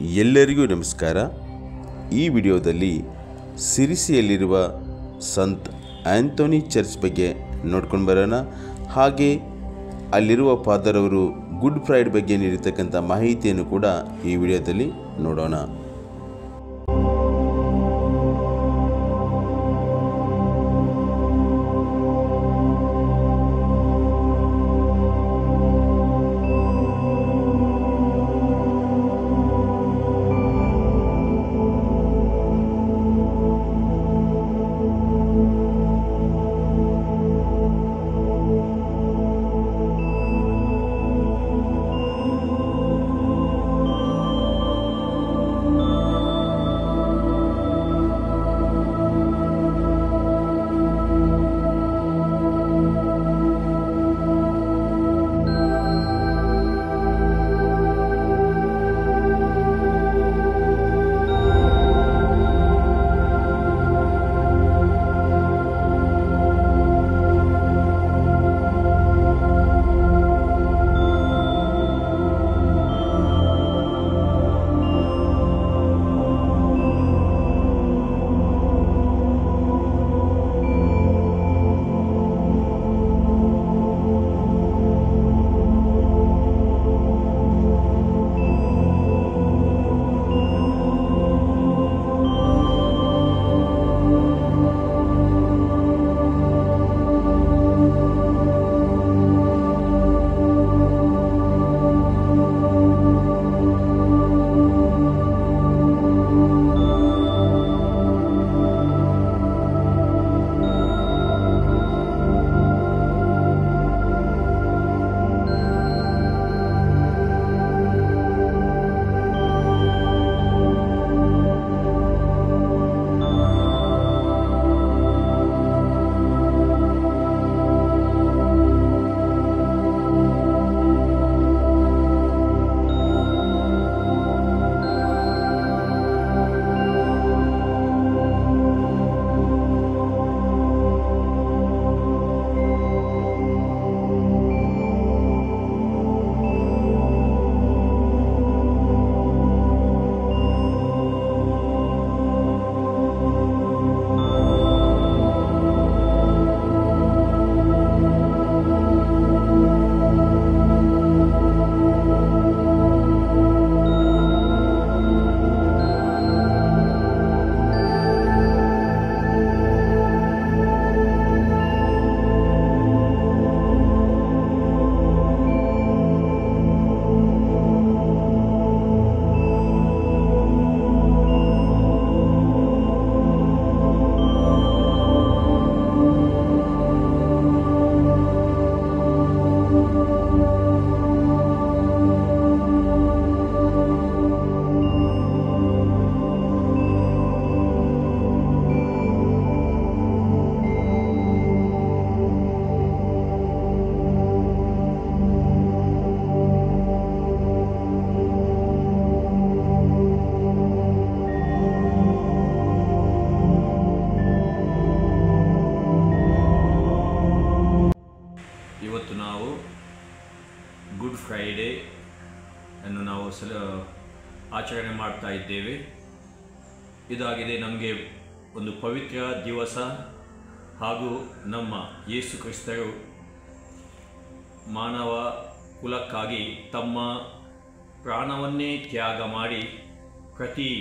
ಎಲ್ಲರಿಗೂ ನಮಸ್ಕಾರ. ಈ ವಿಡಿಯೋದಲ್ಲಿ ಸಿರಿಸಿಯಲ್ಲಿರುವ ಸಂತ್ ಆಂಥೋನಿ ಚರ್ಚ್ ಬಗ್ಗೆ ನೋಡ್ಕೊಂಡು ಬರೋಣ. ಹಾಗೆ ಅಲ್ಲಿರುವ ಫಾದರ್ ಅವರು ಗುಡ್ ಫ್ರೈಡೆ ಬಗ್ಗೆ ನೀಡಿರ್ತಕ್ಕಂಥ ಮಾಹಿತಿಯನ್ನು ಕೂಡ ಈ ವಿಡಿಯೋದಲ್ಲಿ ನೋಡೋಣ. ಇವತ್ತು ನಾವು ಗುಡ್ ಫ್ರೈಡೇ ಅನ್ನು ನಾವು ಆಚರಣೆ ಮಾಡ್ತಾ ಇದ್ದೇವೆ. ಇದಾಗಿದೆ ನಮಗೆ ಒಂದು ಪವಿತ್ರ ದಿವಸ. ಹಾಗೂ ನಮ್ಮ ಯೇಸು ಕ್ರಿಸ್ತರು ಮಾನವ ಕುಲಕ್ಕಾಗಿ ತಮ್ಮ ಪ್ರಾಣವನ್ನೇ ತ್ಯಾಗ ಮಾಡಿ ಪ್ರತಿ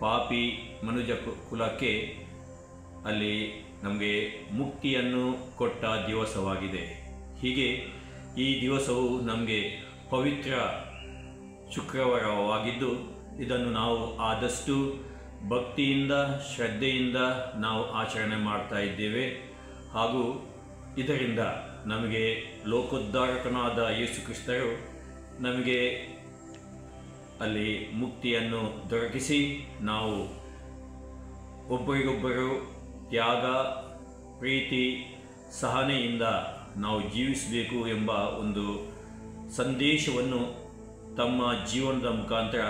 ಪಾಪಿ ಮನುಜ ಕುಲಕ್ಕೆ ಅಲ್ಲಿ ನಮಗೆ ಮುಕ್ತಿಯನ್ನು ಕೊಟ್ಟ ದಿವಸವಾಗಿದೆ. ಹೀಗೆ ಈ ದಿವಸವು ನಮಗೆ ಪವಿತ್ರ ಶುಕ್ರವಾರವಾಗಿದ್ದು ಇದನ್ನು ನಾವು ಆದಷ್ಟು ಭಕ್ತಿಯಿಂದ ಶ್ರದ್ಧೆಯಿಂದ ನಾವು ಆಚರಣೆ ಮಾಡ್ತಾ ಇದ್ದೇವೆ. ಹಾಗೂ ಇದರಿಂದ ನಮಗೆ ಲೋಕೋದ್ಧಾರಕನಾದ ಯೇಸು ಕ್ರಿಸ್ತರು ನಮಗೆ ಅಲ್ಲಿ ಮುಕ್ತಿಯನ್ನು ದೊರಕಿಸಿ ನಾವು ಒಬ್ಬರಿಗೊಬ್ಬರು ತ್ಯಾಗ ಪ್ರೀತಿ ಸಹನೆಯಿಂದ ನಾವು ಜೀವಿಸಬೇಕು ಎಂಬ ಒಂದು ಸಂದೇಶವನ್ನು ತಮ್ಮ ಜೀವನದ ಮುಖಾಂತರ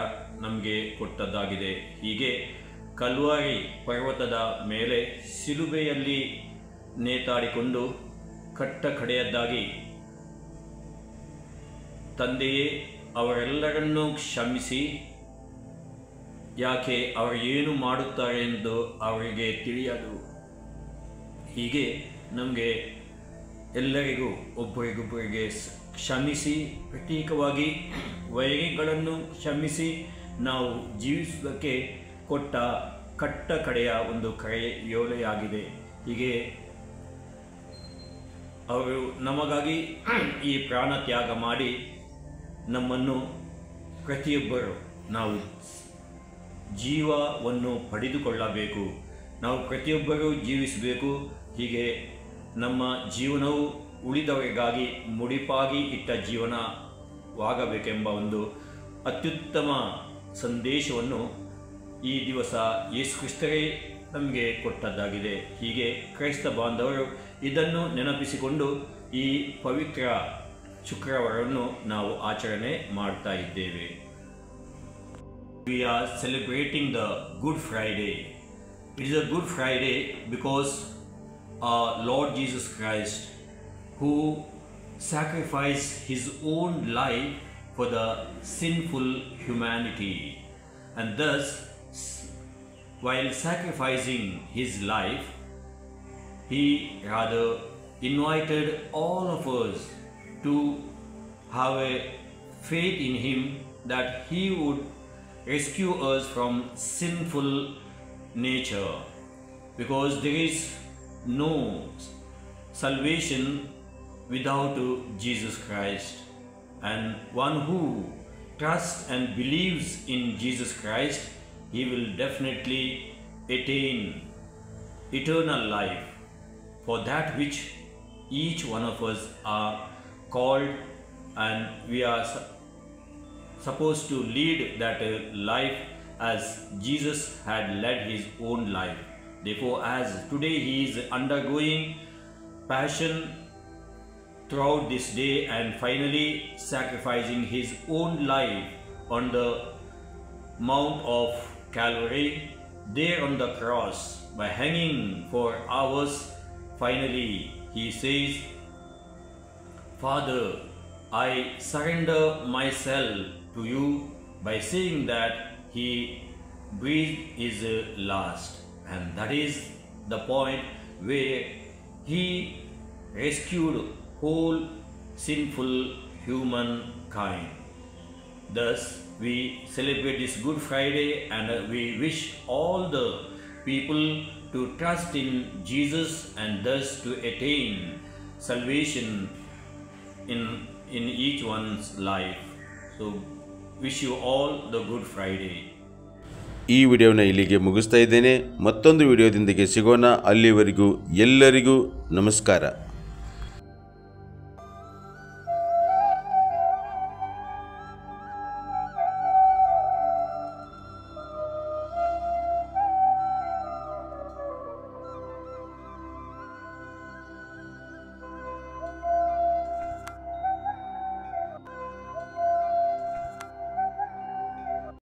ನಮಗೆ ಕೊಟ್ಟದ್ದಾಗಿದೆ. ಹೀಗೆ ಕಲ್ವಾರಿ ಪರ್ವತದ ಮೇಲೆ ಶಿಲುಬೆಯಲ್ಲಿ ನೇತಾಡಿಕೊಂಡು ಕಟ್ಟ ಕಡೆಯದ್ದಾಗಿ ತಂದೆಯೇ ಅವರೆಲ್ಲರನ್ನೂ ಕ್ಷಮಿಸಿ ಯಾಕೆ ಅವರು ಏನು ಮಾಡುತ್ತಾರೆ ಎಂದು ಅವರಿಗೆ ತಿಳಿಯದು. ಹೀಗೆ ನಮಗೆ ಎಲ್ಲರಿಗೂ ಒಬ್ಬರಿಗೊಬ್ಬರಿಗೆ ಕ್ಷಮಿಸಿ, ಪ್ರತ್ಯೇಕವಾಗಿ ವೈರಿಗಳನ್ನು ಕ್ಷಮಿಸಿ ನಾವು ಜೀವಿಸುವುದಕ್ಕೆ ಕೊಟ್ಟ ಕಟ್ಟ ಕಡೆಯ ಒಂದು ಯೋಲೆಯಾಗಿದೆ. ಹೀಗೆ ಅವರು ನಮಗಾಗಿ ಈ ಪ್ರಾಣ ತ್ಯಾಗ ಮಾಡಿ ನಮ್ಮನ್ನು ಪ್ರತಿಯೊಬ್ಬರು ನಾವು ಜೀವವನ್ನು ಪಡೆದುಕೊಳ್ಳಬೇಕು, ನಾವು ಪ್ರತಿಯೊಬ್ಬರೂ ಜೀವಿಸಬೇಕು. ಹೀಗೆ ನಮ್ಮ ಜೀವನವು ಉಳಿದವರಿಗಾಗಿ ಮುಡಿಪಾಗಿ ಇಟ್ಟ ಜೀವನವಾಗಬೇಕೆಂಬ ಒಂದು ಅತ್ಯುತ್ತಮ ಸಂದೇಶವನ್ನು ಈ ದಿವಸ ಯೇಸು ಕ್ರಿಸ್ತರೇ ನಮಗೆ ಕೊಟ್ಟದ್ದಾಗಿದೆ. ಹೀಗೆ ಕ್ರೈಸ್ತ ಬಾಂಧವರು ಇದನ್ನು ನೆನಪಿಸಿಕೊಂಡು ಈ ಪವಿತ್ರ ಶುಕ್ರವಾರವನ್ನು ನಾವು ಆಚರಣೆ ಮಾಡ್ತಾ ಇದ್ದೇವೆ. We are celebrating the Good Friday. It is a Good Friday because our Lord Jesus Christ, who sacrificed his own life for the sinful humanity, and thus while sacrificing his life, he rather invited all of us to have a faith in him that he would rescue us from sinful nature, because there is no salvation without Jesus Christ, and one who trusts and believes in Jesus Christ, he will definitely attain eternal life, for that which each one of us are called, and we are supposed to lead that life as Jesus had led his own life. Therefore, as today he is undergoing passion throughout this day and finally sacrificing his own life on the Mount of Calvary, there on the cross by hanging for hours, finally he says, "Father, I surrender myself to you," by saying that he breathed his last, and that is the point where he rescued whole sinful humankind. Thus we celebrate this Good Friday, and we wish all the people to trust in Jesus and thus to attain salvation in each one's life. So wish you all the Good Friday. ಈ ವಿಡಿಯೋನ ಇಲ್ಲಿಗೆ ಮುಗಿಸ್ತಾ ಇದ್ದೇನೆ. ಮತ್ತೊಂದು ವಿಡಿಯೋದೊಂದಿಗೆ ಸಿಗೋಣ. ಅಲ್ಲಿವರೆಗೂ ಎಲ್ಲರಿಗೂ ನಮಸ್ಕಾರ.